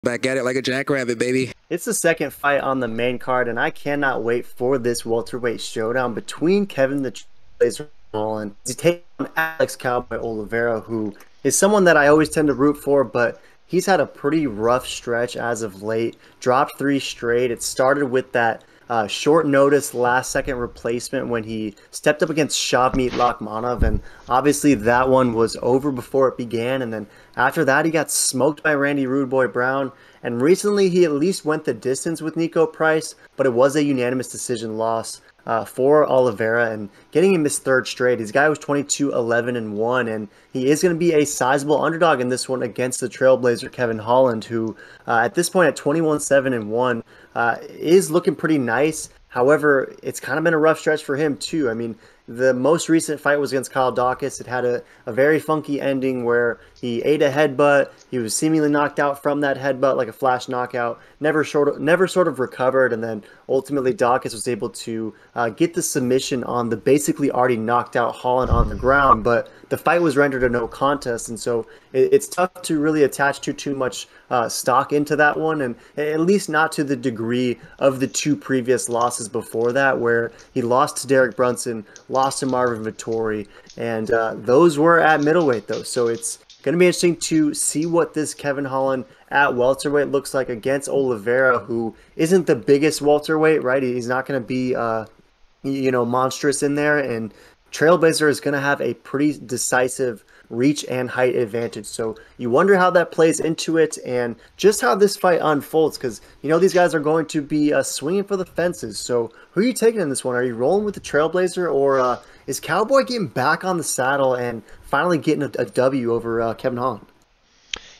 Back at it like a jackrabbit, baby. It's the second fight on the main card, and I cannot wait for this welterweight showdown between Kevin the Trailblazer Holland. He's taking on Alex Cowboy Oliveira, who is someone that I always tend to root for, but he's had a pretty rough stretch as of late. Dropped three straight. It started with that short notice last second replacement when he stepped up against Shavmeet Lakmanov, and obviously that one was over before it began. And then after that, he got smoked by Randy Rude Boy Brown. And recently, he at least went the distance with Nico Price, but it was a unanimous decision loss for Oliveira, and getting him his third straight. His guy was 22-11-1, and he is going to be a sizable underdog in this one against the Trailblazer Kevin Holland, who at this point at 21-7-1 is looking pretty nice. However, it's kind of been a rough stretch for him too. I mean, the most recent fight was against Kyle Dawkins. It had a very funky ending where he ate a headbutt. He was seemingly knocked out from that headbutt like a flash knockout. Never sort of recovered, and then ultimately Dawkins was able to get the submission on the basically already knocked out Holland on the ground. But the fight was rendered a no contest, and so it's tough to really attach too much stock into that one, and at least not to the degree of the two previous losses before that, where he lost to Derek Brunson, lost to Marvin Vettori, and those were at middleweight though. So it's going to be interesting to see what this Kevin Holland at welterweight looks like against Oliveira, who isn't the biggest welterweight, right? He's not going to be monstrous in there, and Trailblazer is going to have a pretty decisive reach and height advantage. So you wonder how that plays into it, and just how this fight unfolds, because these guys are going to be swinging for the fences. So who are you taking in this one? Are you rolling with the Trailblazer, or is Cowboy getting back on the saddle and finally getting a W over Kevin Holland?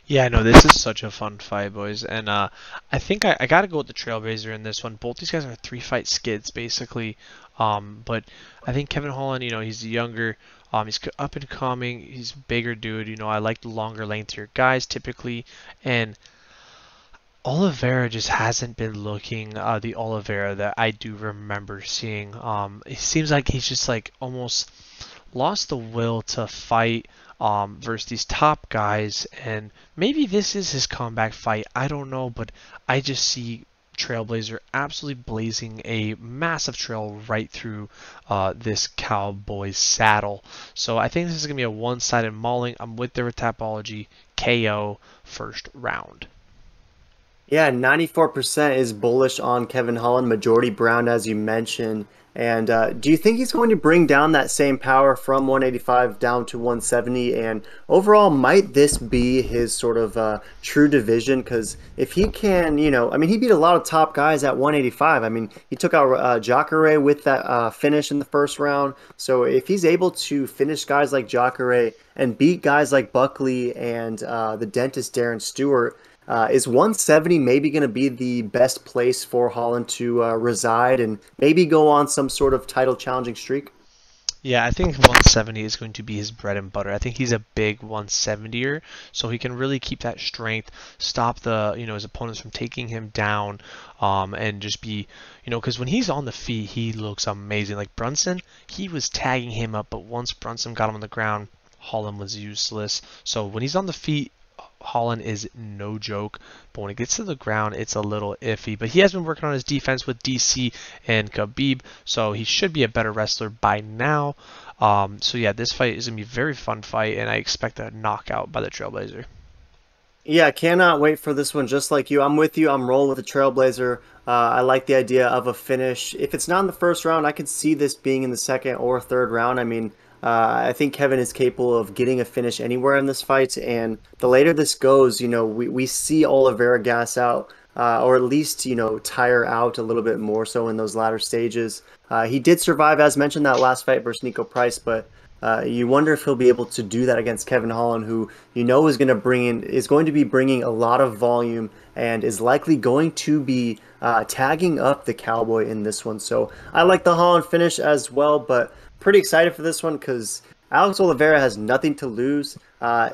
Yeah, no, this is such a fun fight, boys, and I think I got to go with the Trailblazer in this one. Both these guys are three-fight skids, basically, but I think Kevin Holland, he's younger, he's up and coming, he's a bigger dude. I like the longer, lengthier guys typically, and Oliveira just hasn't been looking the Oliveira that I do remember seeing. It seems like he's just like almost lost the will to fight versus these top guys, and maybe this is his comeback fight. I don't know, but I just see Trailblazer absolutely blazing a massive trail right through this Cowboy's saddle. So I think this is going to be a one-sided mauling. I'm with their Tapology KO first round. Yeah, 94% is bullish on Kevin Holland, majority Brown, as you mentioned. And do you think he's going to bring down that same power from 185 down to 170? And overall, might this be his sort of true division? Because if he can, I mean, he beat a lot of top guys at 185. I mean, he took out Jacare with that finish in the first round. So if he's able to finish guys like Jacare and beat guys like Buckley and the dentist Darren Stewart, is 170 maybe going to be the best place for Holland to reside and maybe go on some sort of title challenging streak? Yeah, I think 170 is going to be his bread and butter. I think he's a big 170er, so he can really keep that strength, stop the his opponents from taking him down, and just be because when he's on the feet, he looks amazing. Like Brunson, he was tagging him up, but once Brunson got him on the ground, Holland was useless. So when he's on the feet, Holland is no joke, but when it gets to the ground, it's a little iffy. But he has been working on his defense with DC and Khabib, so he should be a better wrestler by now. So yeah, this fight is going to be a very fun fight, and I expect a knockout by the Trailblazer. Yeah, cannot wait for this one. Just like you, I'm with you. I'm rolling with the Trailblazer. I like the idea of a finish. If it's not in the first round, I could see this being in the second or third round. I mean, I think Kevin is capable of getting a finish anywhere in this fight, and the later this goes, we see Oliveira gas out, or at least, tire out a little bit more so in those latter stages. He did survive, as mentioned, that last fight versus Nico Price, but you wonder if he'll be able to do that against Kevin Holland, who is going to be bringing a lot of volume and is likely going to be tagging up the Cowboy in this one. So I like the Holland finish as well, but pretty excited for this one because Alex Oliveira has nothing to lose.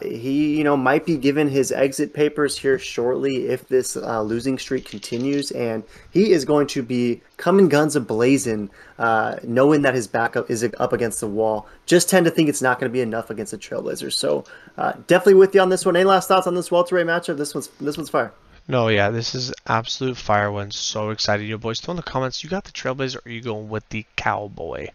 He, might be given his exit papers here shortly if this losing streak continues, and he is going to be coming guns a-blazing, knowing that his backup is up against the wall. Just tend to think it's not going to be enough against the Trailblazers. So definitely with you on this one. Any last thoughts on this welterweight matchup? This one's fire. No, yeah, this is absolute fire one. So excited. You boys, throw in the comments, you got the Trailblazer or are you going with the Cowboy?